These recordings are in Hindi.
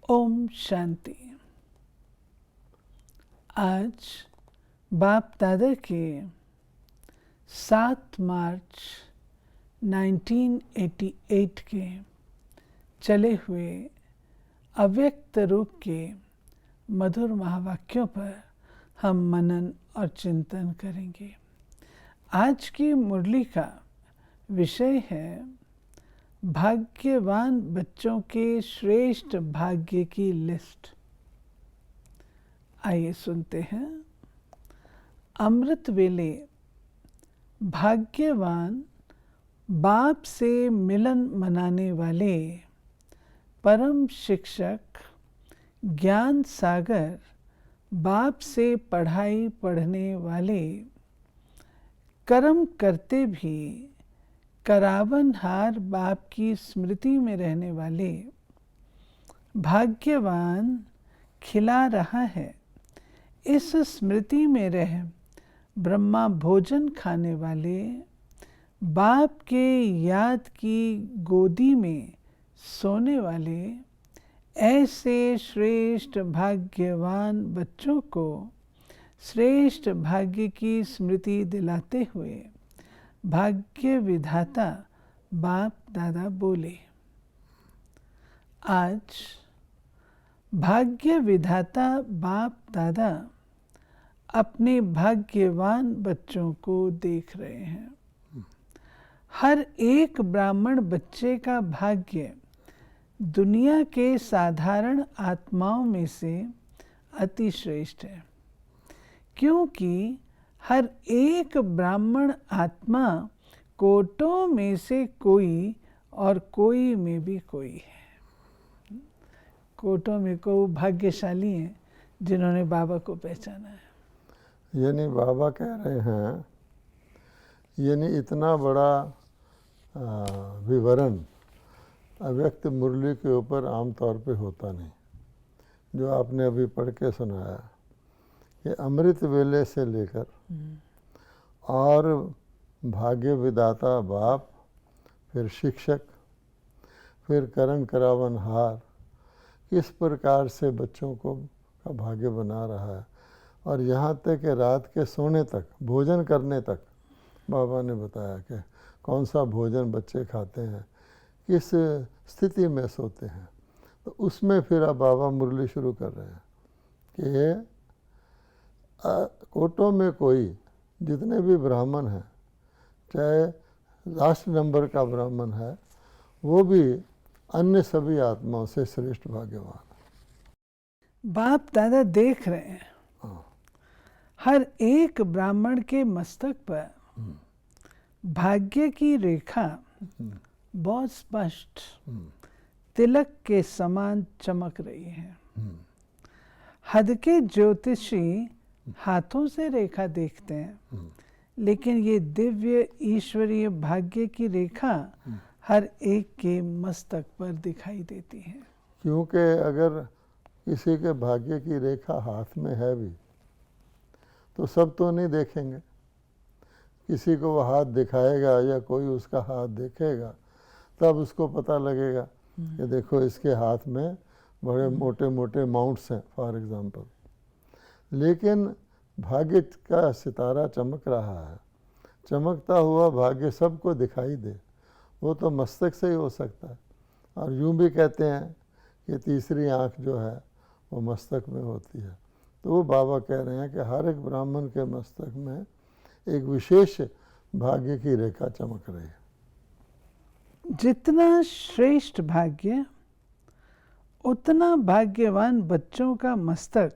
ओम शांति। आज बाप दादा के 7 मार्च 1988 के चले हुए अव्यक्त रूप के मधुर महावाक्यों पर हम मनन और चिंतन करेंगे। आज की मुरली का विषय है भाग्यवान बच्चों के श्रेष्ठ भाग्य की लिस्ट। आइए सुनते हैं। अमृत वेले भाग्यवान बाप से मिलन मनाने वाले परम शिक्षक ज्ञान सागर बाप से पढ़ाई पढ़ने वाले कर्म करते भी करावनहार बाप की स्मृति में रहने वाले भाग्यवान खिला रहा है। इस स्मृति में रह ब्रह्मा भोजन खाने वाले बाप के याद की गोदी में सोने वाले ऐसे श्रेष्ठ भाग्यवान बच्चों को श्रेष्ठ भाग्य की स्मृति दिलाते हुए भाग्य विधाता बाप दादा बोले। आज भाग्य विधाता बाप दादा अपने भाग्यवान बच्चों को देख रहे हैं। हर एक ब्राह्मण बच्चे का भाग्य दुनिया के साधारण आत्माओं में से अति श्रेष्ठ है, क्योंकि हर एक ब्राह्मण आत्मा कोटों में से कोई और कोई में भी कोई है। कोटों में को भाग्यशाली हैं जिन्होंने बाबा को पहचाना है। यानी बाबा कह रहे हैं, यानी इतना बड़ा विवरण अव्यक्त मुरली के ऊपर आमतौर पे होता नहीं, जो आपने अभी पढ़ के सुनाया कि अमृत वेले से लेकर और भाग्य विदाता बाप, फिर शिक्षक, फिर करम करावनहार, किस प्रकार से बच्चों को का भाग्य बना रहा है। और यहाँ तक कि रात के सोने तक, भोजन करने तक बाबा ने बताया कि कौन सा भोजन बच्चे खाते हैं, किस स्थिति में सोते हैं। तो उसमें फिर अब बाबा मुरली शुरू कर रहे हैं कि कोटों में कोई, जितने भी ब्राह्मण हैं, चाहे लास्ट नंबर का ब्राह्मण है, वो भी अन्य सभी आत्माओं से श्रेष्ठ भाग्यवान है। बाप दादा देख रहे हैं हर एक ब्राह्मण के मस्तक पर भाग्य की रेखा बहुत स्पष्ट तिलक के समान चमक रही है। हद के ज्योतिषी हाथों से रेखा देखते हैं, लेकिन ये दिव्य ईश्वरीय भाग्य की रेखा हर एक के मस्तक पर दिखाई देती है। क्योंकि अगर किसी के भाग्य की रेखा हाथ में है भी तो सब तो नहीं देखेंगे, किसी को वो हाथ दिखाएगा या कोई उसका हाथ देखेगा, तब उसको पता लगेगा कि देखो इसके हाथ में बड़े मोटे मोटे माउंट्स हैं फॉर एग्जांपल। लेकिन भाग्य का सितारा चमक रहा है, चमकता हुआ भाग्य सबको दिखाई दे, वो तो मस्तक से ही हो सकता है। और यूँ भी कहते हैं कि तीसरी आँख जो है वो मस्तक में होती है। तो वो बाबा कह रहे हैं कि हर एक ब्राह्मण के मस्तक में एक विशेष भाग्य की रेखा चमक रही है। जितना श्रेष्ठ भाग्य, उतना भाग्यवान बच्चों का मस्तक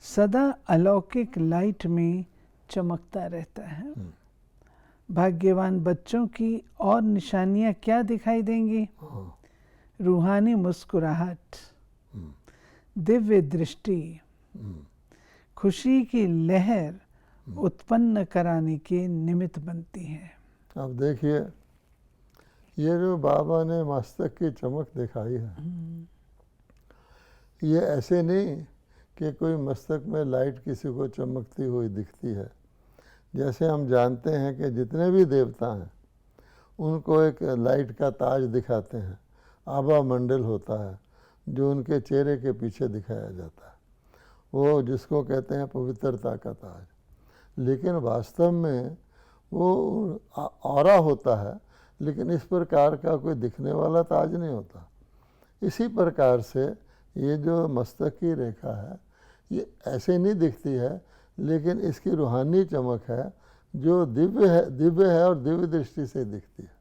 सदा अलौकिक लाइट में चमकता रहता है। भाग्यवान बच्चों की और निशानियां क्या दिखाई देंगी? रूहानी मुस्कुराहट, दिव्य दृष्टि, खुशी की लहर उत्पन्न कराने के निमित्त बनती है। अब देखिए, ये जो बाबा ने मस्तक की चमक दिखाई है, ये ऐसे नहीं कि कोई मस्तक में लाइट किसी को चमकती हुई दिखती है। जैसे हम जानते हैं कि जितने भी देवता हैं उनको एक लाइट का ताज दिखाते हैं, आभा मंडल होता है, जो उनके चेहरे के पीछे दिखाया जाता है, वो जिसको कहते हैं पवित्रता का ताज। लेकिन वास्तव में वो ऑरा होता है, लेकिन इस प्रकार का कोई दिखने वाला ताज नहीं होता। इसी प्रकार से ये जो मस्तक की रेखा है, ये ऐसे नहीं दिखती है, लेकिन इसकी रूहानी चमक है जो दिव्य है और दिव्य दृष्टि से दिखती है।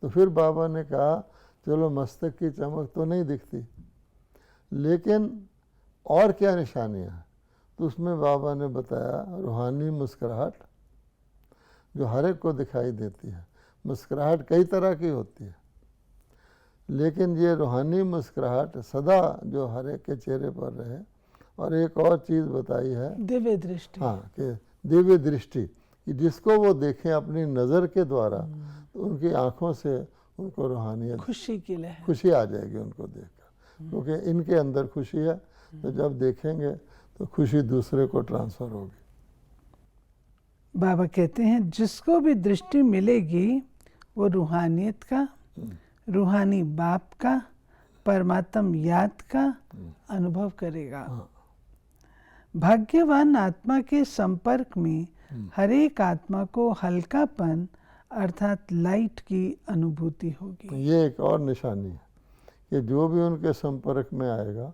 तो फिर बाबा ने कहा चलो मस्तक की चमक तो नहीं दिखती, लेकिन और क्या निशानियाँ हैं? तो उसमें बाबा ने बताया रूहानी मुस्कुराहट, जो हर एक को दिखाई देती है। मुस्कुराहट कई तरह की होती है, लेकिन ये रूहानी मुस्कुराहट सदा जो हर एक के चेहरे पर रहे। और एक और चीज़ बताई है, दिव्य दृष्टि। हाँ, कि दिव्य दृष्टि, कि जिसको वो देखें अपनी नज़र के द्वारा, तो उनकी आँखों से उनको रूहानियत, खुशी की लहर, खुशी आ जाएगी उनको देखकर, क्योंकि इनके अंदर खुशी है। तो जब देखेंगे तो खुशी दूसरे को ट्रांसफ़र होगी। बाबा कहते हैं जिसको भी दृष्टि मिलेगी वो रूहानियत का, रूहानी बाप का, परमात्म याद का अनुभव करेगा। भाग्यवान आत्मा के संपर्क में हर एक आत्मा को हल्कापन अर्थात लाइट की अनुभूति होगी। ये एक और निशानी है कि जो भी उनके संपर्क में आएगा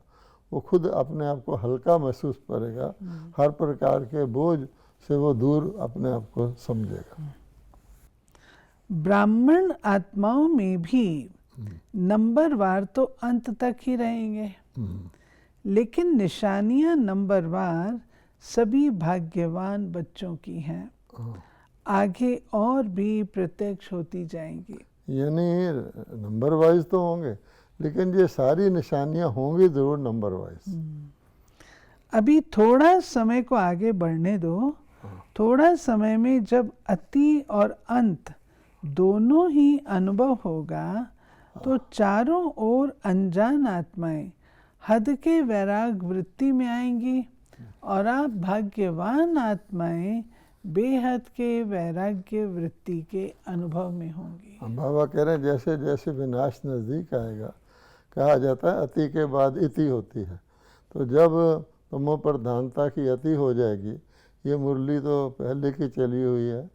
वो खुद अपने आप को हल्का महसूस करेगा, हर प्रकार के बोझ से वो दूर अपने आप को समझेगा। ब्राह्मण आत्माओं में भी नंबरवार तो अंत तक ही रहेंगे, लेकिन निशानियां नंबरवार सभी भाग्यवान बच्चों की हैं, आगे और भी प्रत्यक्ष होती जाएंगी। यानी नंबर वाइज तो होंगे, लेकिन ये सारी निशानियां होंगी जरूर नंबर वाइज। अभी थोड़ा समय को आगे बढ़ने दो। थोड़ा समय में जब अति और अंत दोनों ही अनुभव होगा, तो चारों ओर अनजान आत्माएं हद के वैराग वृत्ति में आएंगी और आप भाग्यवान आत्माएं बेहद के वैराग्य वृत्ति के अनुभव में होंगी। बाबा कह रहे हैं जैसे जैसे विनाश नज़दीक आएगा, कहा जाता है अति के बाद इति होती है। तो जब तमो प्रधानता की अति हो जाएगी, ये मुरली तो पहले की चली हुई है,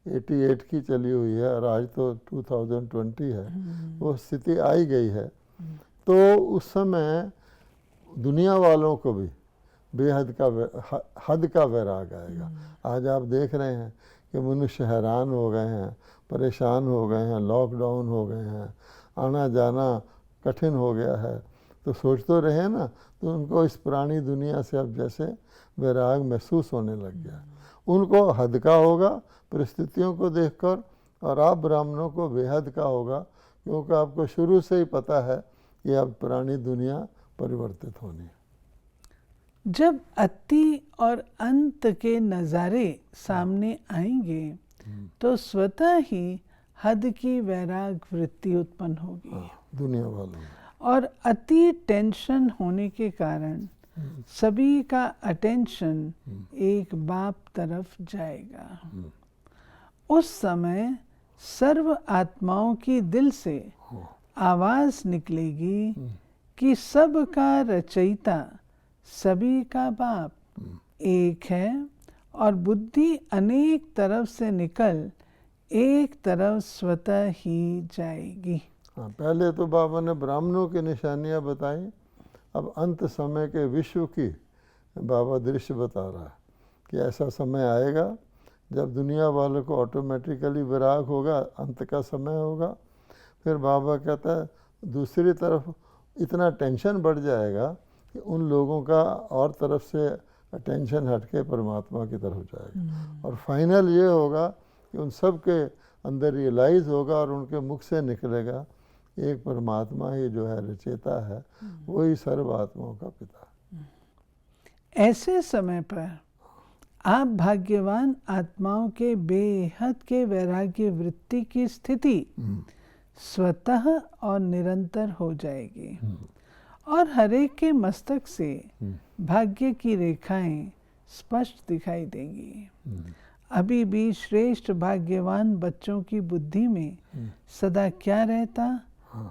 88 की चली हुई है और आज तो 2020 है, वो स्थिति आई गई है, तो उस समय दुनिया वालों को भी बेहद का हद का वैराग आएगा। आज आप देख रहे हैं कि मनुष्य हैरान हो गए हैं, परेशान हो गए हैं, लॉकडाउन हो गए हैं, आना जाना कठिन हो गया है। तो सोच तो रहे ना, तो उनको इस पुरानी दुनिया से अब जैसे वैराग महसूस होने लग गया। उनको हद का होगा परिस्थितियों को देखकर, और आप ब्राह्मणों को बेहद का होगा, क्योंकि आपको शुरू से ही पता है कि अब पुरानी दुनिया परिवर्तित होनी है। जब अति और अंत के नज़ारे सामने आएंगे तो स्वतः ही हद की वैराग वृत्ति उत्पन्न होगी। दुनिया वालों और अति टेंशन होने के कारण सभी का अटेंशन एक बाप तरफ जाएगा। उस समय सर्व आत्माओं की दिल से आवाज निकलेगी कि सब का रचयिता सभी का बाप एक है और बुद्धि अनेक तरफ से निकल एक तरफ स्वतः ही जाएगी। हाँ, पहले तो बाबा ने ब्राह्मणों की निशानियां बताई, अब अंत समय के विश्व की बाबा दृश्य बता रहा है कि ऐसा समय आएगा जब दुनिया वालों को ऑटोमेटिकली विराग होगा, अंत का समय होगा। फिर बाबा कहता है दूसरी तरफ इतना टेंशन बढ़ जाएगा कि उन लोगों का और तरफ से अटेंशन हटके परमात्मा की तरफ जाएगा। और फाइनल ये होगा कि उन सब के अंदर रियलाइज़ होगा और उनके मुख से निकलेगा एक परमात्मा ही जो है रचेता है, वही सर्व आत्माओं का पिता है। ऐसे समय पर आप भाग्यवान आत्माओं के बेहद के वैराग्य वृत्ति की स्थिति स्वतः और निरंतर हो जाएगी और हरेक के मस्तक से भाग्य की रेखाएं स्पष्ट दिखाई देंगी। अभी भी श्रेष्ठ भाग्यवान बच्चों की बुद्धि में सदा क्या रहता?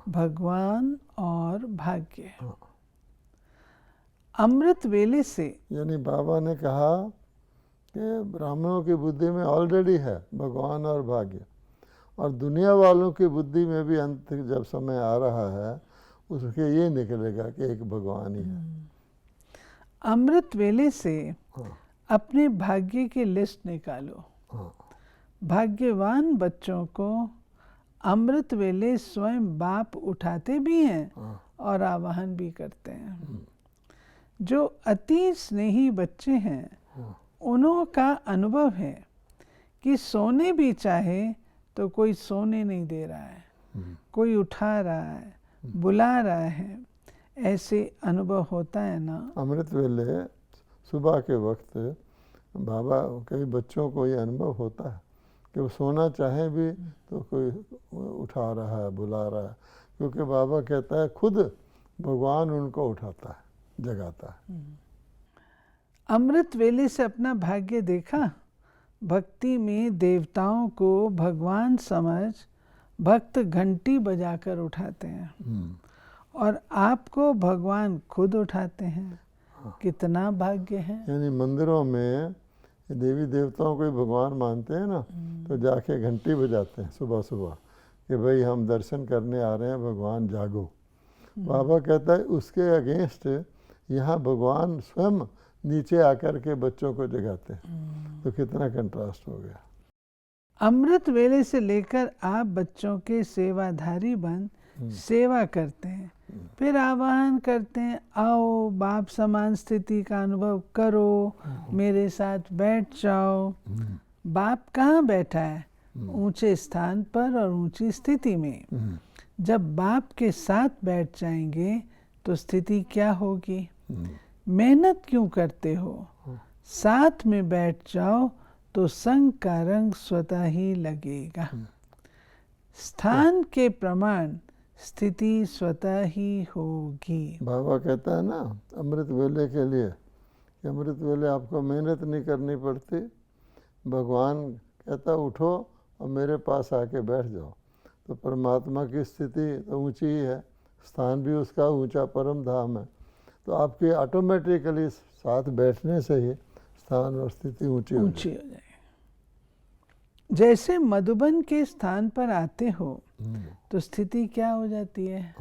भगवान और भाग्य। अमृत वेले से यानी बाबा ने कहा कि ब्राह्मणों की बुद्धि में ऑलरेडी है भगवान और भाग्य, और दुनिया वालों की बुद्धि में भी अंत जब समय आ रहा है उसके ये निकलेगा कि एक भगवान ही है। अमृत वेले से हाँ, अपने भाग्य की लिस्ट निकालो। हाँ, भाग्यवान बच्चों को अमृत वेले स्वयं बाप उठाते भी हैं हाँ, और आवाहन भी करते हैं। जो अति स्नेही बच्चे हैं उन्हों का अनुभव है कि सोने भी चाहे तो कोई सोने नहीं दे रहा है, कोई उठा रहा है, बुला रहा है, ऐसे अनुभव होता है ना। अमृत वेले सुबह के वक्त बाबा कई बच्चों को ये अनुभव होता है कि वो सोना चाहे भी तो कोई उठा रहा है, बुला रहा है, क्योंकि बाबा कहता है खुद भगवान उनको उठाता है, जगाता है। अमृत वेले से अपना भाग्य देखा। भक्ति में देवताओं को भगवान समझ भक्त घंटी बजाकर उठाते हैं और आपको भगवान खुद उठाते हैं। कितना भाग्य है। यानी मंदिरों में देवी देवताओं को ही भगवान मानते हैं ना, तो जाके घंटी बजाते हैं सुबह सुबह कि भाई हम दर्शन करने आ रहे हैं, भगवान जागो। बाबा कहता है उसके अगेंस्ट यहाँ भगवान स्वयं नीचे आकर के बच्चों को जगाते हैं, तो कितना कंट्रास्ट हो गया। अमृत वेले से लेकर आप बच्चों के सेवाधारी बन सेवा करते हैं, फिर आह्वान करते हैं आओ बाप समान स्थिति का अनुभव करो, मेरे साथ बैठ जाओ। बाप कहाँ बैठा है? ऊंचे स्थान पर और ऊंची स्थिति में। जब बाप के साथ बैठ जाएंगे तो स्थिति क्या होगी? मेहनत क्यों करते हो? साथ में बैठ जाओ तो संग का रंग स्वतः ही लगेगा। स्थान के प्रमाण स्थिति स्वतः ही होगी। बाबा कहता है ना अमृत वेले के लिए कि अमृत वेले आपको मेहनत नहीं करनी पड़ती, भगवान कहता उठो और मेरे पास आके बैठ जाओ। तो परमात्मा की स्थिति तो ऊंची ही है, स्थान भी उसका ऊंचा परम धाम है, तो आपकी ऑटोमेटिकली साथ बैठने से ही स्थान और स्थिति ऊंची हो जाएगी। जैसे मधुबन के स्थान पर आते हो तो स्थिति क्या हो जाती है?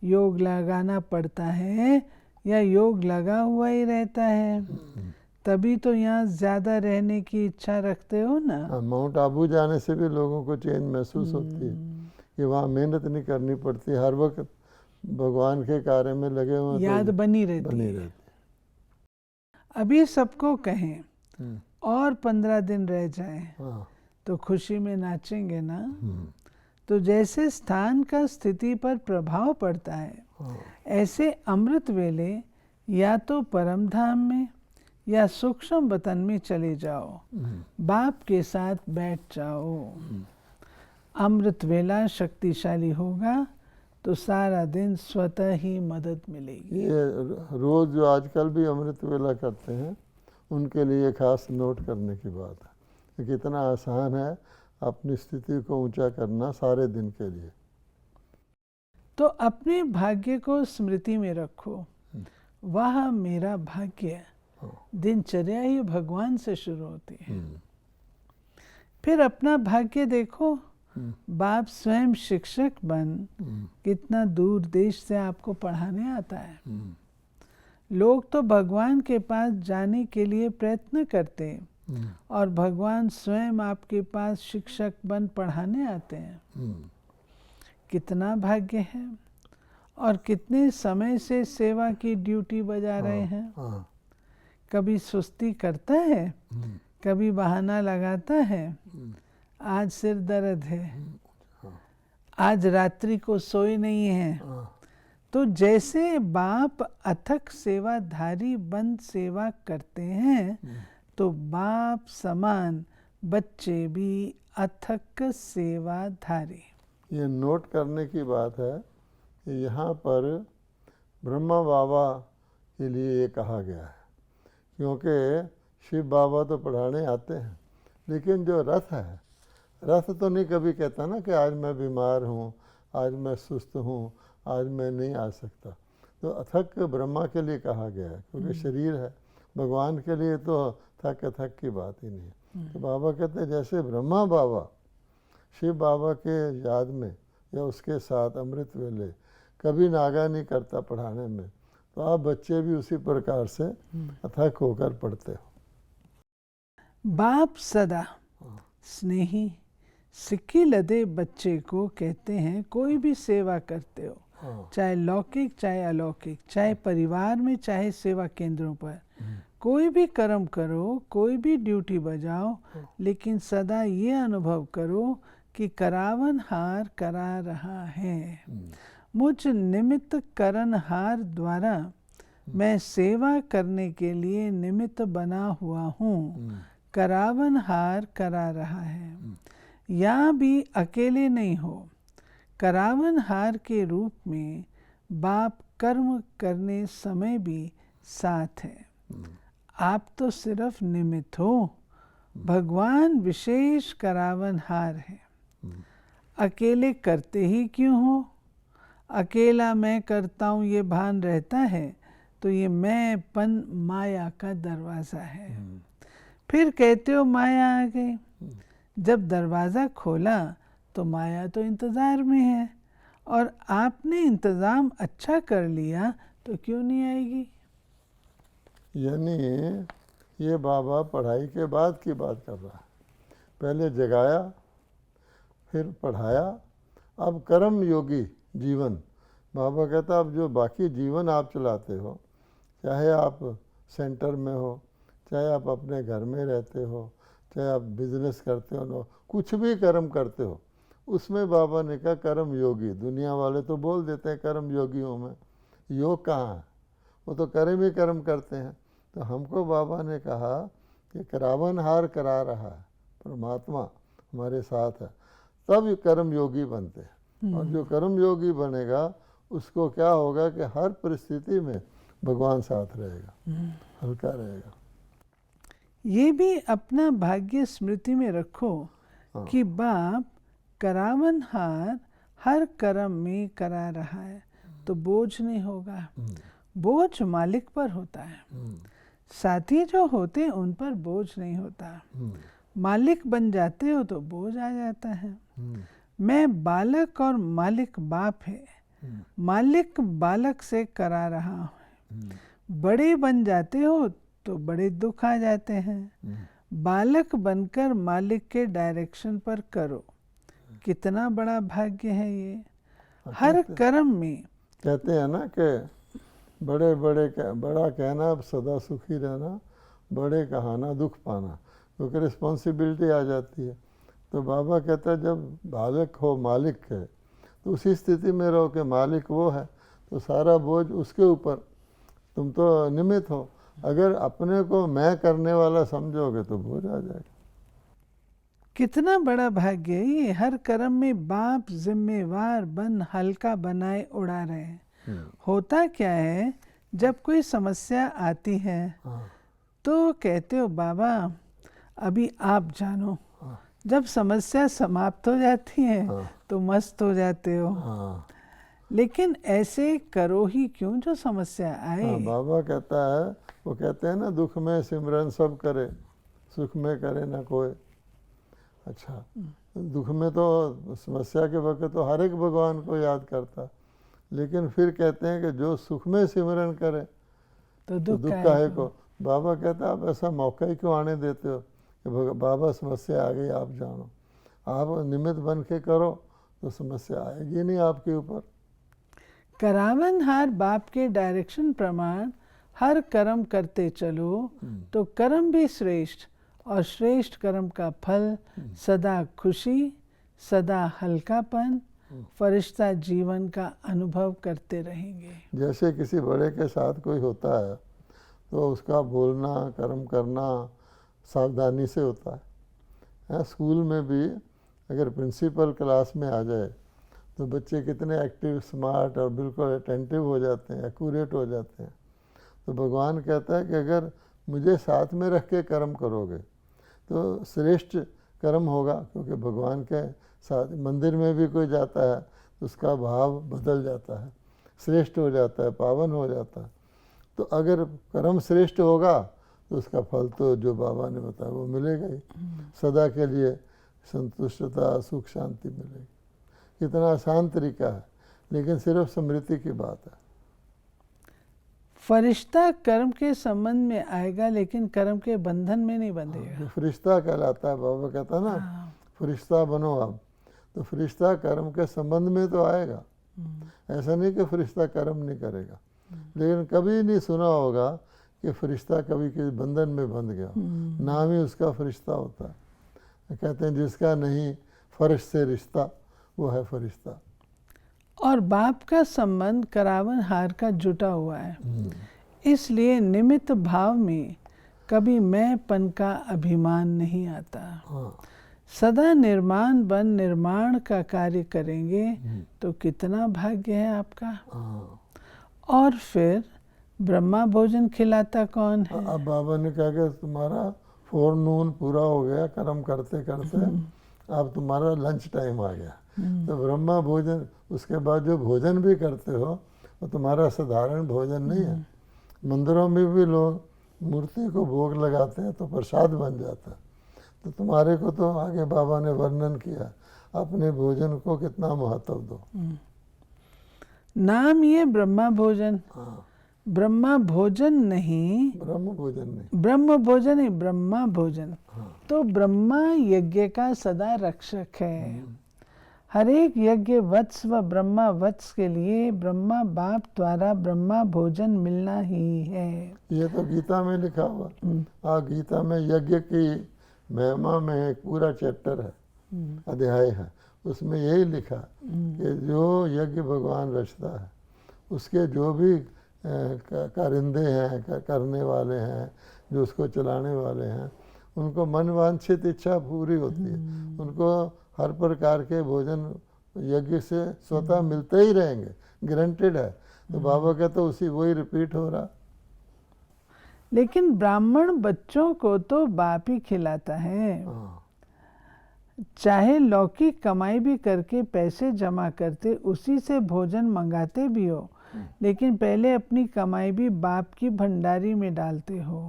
योग लगाना पड़ता है या योग लगा हुआ ही रहता है? तभी तो यहाँ ज्यादा रहने की इच्छा रखते हो ना। माउंट आबू जाने से भी लोगों को चैन महसूस होती है कि वहाँ मेहनत नहीं करनी पड़ती, हर वक्त भगवान के कार्य में लगे हुए, याद बनी रहती है। अभी सबको कहें और 15 दिन रह जाएं तो खुशी में नाचेंगे ना। तो जैसे स्थान का स्थिति पर प्रभाव पड़ता है, ऐसे अमृत वेले या तो परम धाम में या सूक्ष्म वतन में चले जाओ, बाप के साथ बैठ जाओ। अमृत वेला शक्तिशाली होगा तो सारा दिन स्वतः ही मदद मिलेगी। ये रोज जो आजकल भी अमृत वेला करते हैं उनके लिए खास नोट करने की बात है कि कितना आसान है अपनी स्थिति को ऊंचा करना सारे दिन के लिए। तो अपने भाग्य को स्मृति में रखो, वह मेरा भाग्य। दिनचर्या ही भगवान से शुरू होती है। फिर अपना भाग्य देखो, बाप स्वयं शिक्षक बन कितना दूर देश से आपको पढ़ाने आता है। लोग तो भगवान के पास जाने के लिए प्रयत्न करते हैं और भगवान स्वयं आपके पास शिक्षक बन पढ़ाने आते हैं। कितना भाग्य है। और कितने समय से सेवा की ड्यूटी बजा रहे हैं। कभी सुस्ती करता है, कभी बहाना लगाता है, आज सिर दर्द है, आज रात्रि को सोए नहीं है। तो जैसे बाप अथक सेवाधारी बन सेवा करते हैं, तो बाप समान बच्चे भी अथक सेवाधारी। ये नोट करने की बात है कि यहाँ पर ब्रह्मा बाबा के लिए ये कहा गया है, क्योंकि शिव बाबा तो पढ़ाने आते हैं, लेकिन जो रथ है, रथ तो नहीं कभी कहता ना कि आज मैं बीमार हूँ, आज मैं सुस्त हूँ, आज मैं नहीं आ सकता। तो अथक ब्रह्मा के लिए कहा गया है, क्योंकि शरीर है। भगवान के लिए तो थक अथक की बात ही नहीं है। तो बाबा कहते हैं जैसे ब्रह्मा बाबा शिव बाबा के याद में या उसके साथ अमृत वेले कभी नागा नहीं करता पढ़ाने में, तो आप बच्चे भी उसी प्रकार से अथक होकर पढ़ते हो। बाप सदा स्नेही सिक्की लदे बच्चे को कहते हैं कोई भी सेवा करते हो, चाहे लौकिक चाहे अलौकिक, चाहे परिवार में चाहे सेवा केंद्रों पर, कोई भी कर्म करो, कोई भी ड्यूटी बजाओ, लेकिन सदा ये अनुभव करो कि करावन हार करा रहा है। मुझ निमित्त करनहार द्वारा मैं सेवा करने के लिए निमित्त बना हुआ हूँ। करावन हार करा रहा है। यहाँ भी अकेले नहीं हो, करावन हार के रूप में बाप कर्म करने समय भी साथ है। आप तो सिर्फ निमित्त हो, भगवान विशेष करावन हार है। अकेले करते ही क्यों हो? अकेला मैं करता हूँ ये भान रहता है तो ये मैंपन माया का दरवाज़ा है। फिर कहते हो माया आ गई। जब दरवाज़ा खोला तो माया तो इंतज़ार में है, और आपने इंतज़ाम अच्छा कर लिया तो क्यों नहीं आएगी? यानी ये बाबा पढ़ाई के बाद की बात कर रहा है। पहले जगाया, फिर पढ़ाया, अब कर्म योगी जीवन। बाबा कहता अब जो बाकी जीवन आप चलाते हो, चाहे आप सेंटर में हो, चाहे आप अपने घर में रहते हो, चाहे आप बिजनेस करते हो, कुछ भी कर्म करते हो, उसमें बाबा ने कहा कर्म योगी। दुनिया वाले तो बोल देते हैं कर्म योगियों में, योग कहाँ है? वो तो कर्म ही कर्म करते हैं। तो हमको बाबा ने कहा कि करावन हार करा रहा है, परमात्मा हमारे साथ है, तब कर्म योगी बनते हैं। और जो कर्म योगी बनेगा उसको क्या होगा कि हर परिस्थिति में भगवान साथ रहेगा, हल्का रहेगा। ये भी अपना भाग्य स्मृति में रखो कि बाप करावन हार हर कर्म में करा रहा है, तो बोझ नहीं होगा। बोझ मालिक पर होता है, साथी जो होते हैं उन पर बोझ नहीं होता। मालिक बन जाते हो तो बोझ आ जाता है। मैं बालक और मालिक बाप है, मालिक बालक से करा रहा हूँ। बड़े बन जाते हो तो बड़े दुख आ जाते हैं। बालक बनकर मालिक के डायरेक्शन पर करो, कितना बड़ा भाग्य है ये। हर कर्म में कहते हैं ना कि बड़े बड़े बड़ा कहना सदा सुखी रहना, बड़े कहाना दुख पाना, क्योंकि रिस्पॉन्सिबिलिटी आ जाती है। तो बाबा कहता है जब बालक हो मालिक है तो उसी स्थिति में रहो कि मालिक वो है, तो सारा बोझ उसके ऊपर, तुम तो निमित्त हो। अगर अपने को मैं करने वाला समझोगे तो बोझ आ जाएगा। कितना बड़ा भाग्य है ये। हर कर्म में बाप जिम्मेवार बन हल्का बनाए उड़ा रहे हैं। होता क्या है, जब कोई समस्या आती है तो कहते हो बाबा अभी आप जानो। जब समस्या समाप्त हो जाती है तो मस्त हो जाते हो। लेकिन ऐसे करो ही क्यों जो समस्या आए। बाबा कहता है, वो कहते हैं ना दुख में सिमरन सब करे, सुख में करे ना कोई। अच्छा, दुख में तो समस्या के वक्त तो हर एक भगवान को याद करता, लेकिन फिर कहते हैं कि जो सुख में सिमरन करे तो दुख काहे को। बाबा कहता है आप ऐसा मौका ही क्यों आने देते हो कि बाबा समस्या आ गई आप जानो। आप निमित्त बन के करो तो समस्या आएगी नहीं आपके ऊपर। करावन हार बाप के डायरेक्शन प्रमाण हर कर्म करते चलो तो कर्म भी श्रेष्ठ, और श्रेष्ठ कर्म का फल सदा खुशी, सदा हल्कापन, फरिश्ता जीवन का अनुभव करते रहेंगे। जैसे किसी बड़े के साथ कोई होता है तो उसका बोलना कर्म करना सावधानी से होता है। स्कूल में भी अगर प्रिंसिपल क्लास में आ जाए तो बच्चे कितने एक्टिव, स्मार्ट और बिल्कुल अटेंटिव हो जाते हैं, एक्यूरेट हो जाते हैं। तो भगवान कहता है कि अगर मुझे साथ में रख के कर्म करोगे तो श्रेष्ठ कर्म होगा, क्योंकि भगवान के साथ मंदिर में भी कोई जाता है तो उसका भाव बदल जाता है। श्रेष्ठ हो जाता है, पावन हो जाता है। तो अगर कर्म श्रेष्ठ होगा तो उसका फल तो जो बाबा ने बताया वो मिलेगा ही, सदा के लिए संतुष्टता, सुख, शांति मिलेगी। कितना आसान तरीका है, लेकिन सिर्फ स्मृति की बात है। फरिश्ता कर्म के संबंध में आएगा लेकिन कर्म के बंधन में नहीं बंधेगा। फरिश्ता कहलाता है, बाबा कहता है ना, फरिश्ता बनो आप। तो फरिश्ता कर्म के संबंध में तो आएगा, ऐसा नहीं कि फरिश्ता कर्म नहीं करेगा। लेकिन कभी नहीं सुना होगा कि फरिश्ता कभी किसी बंधन में बंध गया, नाम ही उसका फरिश्ता होता है। कहते हैं जिसका नहीं फर्श से रिश्ता वो है फरिश्ता। और बाप का संबंध करावन हार का जुटा हुआ है, इसलिए निमित्त भाव में कभी मैंपन का अभिमान नहीं आता। हाँ, सदा निर्माण बन निर्माण का कार्य करेंगे तो कितना भाग्य है आपका। हाँ। और फिर ब्रह्मा भोजन खिलाता कौन है? अब बाबा ने कहा कि तुम्हारा फोरनून पूरा हो गया कर्म करते करते, अब तुम्हारा लंच टाइम आ गया। तो ब्रह्मा भोजन, उसके बाद जो भोजन भी करते हो वो तुम्हारा साधारण भोजन नहीं है। मंदिरों में भी लोग मूर्ति को भोग लगाते हैं तो प्रसाद बन जाता है। तो तुम्हारे को तो आगे बाबा ने वर्णन किया, अपने भोजन को कितना महत्व दो। नाम ये ब्रह्मा भोजन, हाँ, ब्रह्मा भोजन नहीं, ब्रह्म भोजन नहीं, ब्रह्म भोजन ही ब्रह्मा भोजन। हाँ, तो ब्रह्मा यज्ञ का सदा रक्षक है। हर एक यज्ञ वत्स व ब्रह्मा वत्स के लिए ब्रह्मा बाप द्वारा ब्रह्मा भोजन मिलना ही है। ये तो गीता में लिखा हुआ। गीता में यज्ञ की महिमा में एक पूरा चैप्टर है, अध्याय है, उसमें यही लिखा कि जो यज्ञ भगवान रचता है उसके जो भी कारिंदे हैं, करने वाले हैं, जो उसको चलाने वाले हैं, उनको मन वांछित इच्छा पूरी होती है। उनको हर प्रकार के भोजन यज्ञ से स्वतः मिलते ही रहेंगे, गारंटेड है। तो बाबा कहते तो उसी वही रिपीट हो रहा। लेकिन ब्राह्मण बच्चों को तो बाप ही खिलाता है। चाहे लौकिक कमाई भी करके पैसे जमा करते, उसी से भोजन मंगाते भी हो, लेकिन पहले अपनी कमाई भी बाप की भंडारी में डालते हो।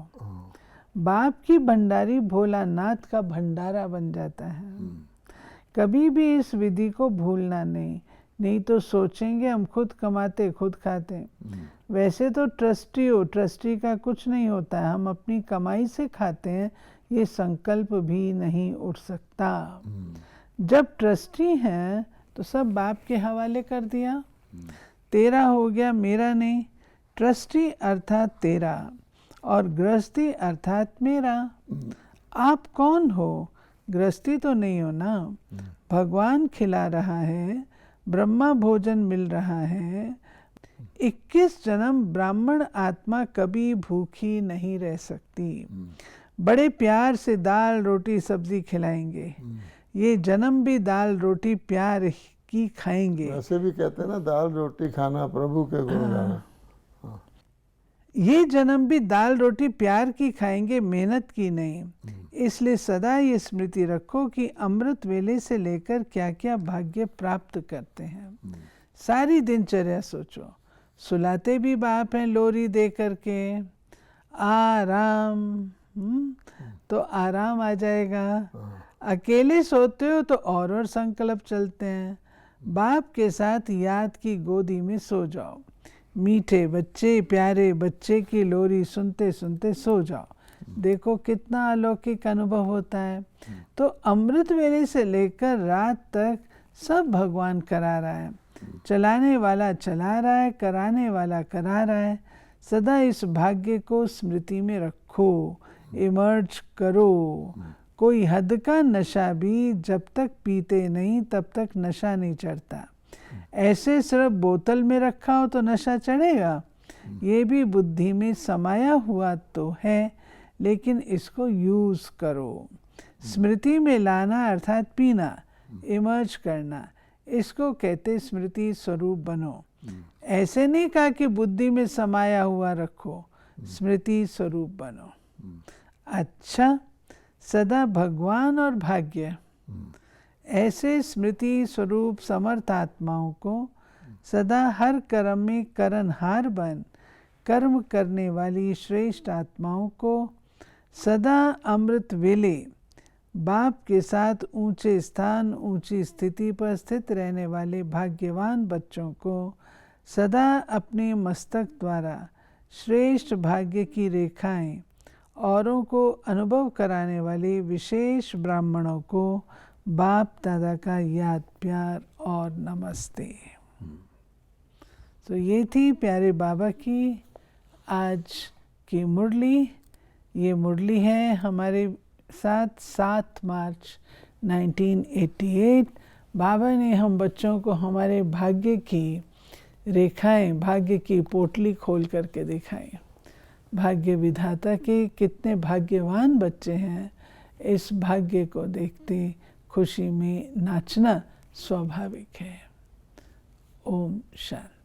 बाप की भंडारी भोलानाथ का भंडारा बन जाता है। कभी भी इस विधि को भूलना नहीं, नहीं तो सोचेंगे हम खुद कमाते खुद खाते। वैसे तो ट्रस्टी हो, ट्रस्टी का कुछ नहीं होता है, हम अपनी कमाई से खाते हैं, ये संकल्प भी नहीं उठ सकता। जब ट्रस्टी हैं तो सब बाप के हवाले कर दिया, तेरा हो गया मेरा नहीं। ट्रस्टी अर्थात तेरा और गृहस्थी अर्थात मेरा। आप कौन हो? गृहस्थी तो नहीं हो ना। भगवान खिला रहा है, ब्रह्मा भोजन मिल रहा है। 21 जन्म ब्राह्मण आत्मा कभी भूखी नहीं रह सकती। बड़े प्यार से दाल रोटी सब्जी खिलाएंगे, ये जन्म भी दाल रोटी प्यार की खाएंगे। वैसे भी कहते हैं ना, दाल रोटी खाना प्रभु के गुण गाना। ये जन्म भी दाल रोटी प्यार की खाएंगे, मेहनत की नहीं। इसलिए सदा ये स्मृति रखो कि अमृत वेले से लेकर क्या क्या भाग्य प्राप्त करते हैं। सारी दिनचर्या सोचो, सुलाते भी बाप हैं लोरी दे करके, आराम, तो आराम आ जाएगा। अकेले सोते हो तो और संकल्प चलते हैं। बाप के साथ याद की गोदी में सो जाओ, मीठे बच्चे प्यारे बच्चे की लोरी सुनते सुनते सो जाओ। देखो कितना अलौकिक अनुभव होता है। तो अमृत वेले से लेकर रात तक सब भगवान करा रहा है। चलाने वाला चला रहा है, कराने वाला करा रहा है। सदा इस भाग्य को स्मृति में रखो, इमर्ज करो। कोई हद का नशा भी जब तक पीते नहीं तब तक नशा नहीं चढ़ता। ऐसे सिर्फ बोतल में रखा हो तो नशा चढ़ेगा? ये भी बुद्धि में समाया हुआ तो है, लेकिन इसको यूज करो। स्मृति में लाना अर्थात पीना, इमर्ज करना, इसको कहते स्मृति स्वरूप बनो। ऐसे नहीं कहा कि बुद्धि में समाया हुआ रखो, स्मृति स्वरूप बनो। अच्छा, सदा भगवान और भाग्य, ऐसे स्मृति स्वरूप समर्थ आत्माओं को सदा हर कर्म में करनहार बन कर्म करने वाली श्रेष्ठ आत्माओं को सदा अमृत वेले बाप के साथ ऊंचे स्थान ऊंची स्थिति पर स्थित रहने वाले भाग्यवान बच्चों को सदा अपने मस्तक द्वारा श्रेष्ठ भाग्य की रेखाएं औरों को अनुभव कराने वाले विशेष ब्राह्मणों को बाप दादा का याद प्यार और नमस्ते। तो ये थी प्यारे बाबा की आज की मुरली। ये मुरली है हमारे साथ 7 मार्च 1988। बाबा ने हम बच्चों को हमारे भाग्य की रेखाएं, भाग्य की पोटली खोल करके दिखाई। भाग्य विधाता के कितने भाग्यवान बच्चे हैं, इस भाग्य को देखते खुशी में नाचना स्वाभाविक है। ओम शांति।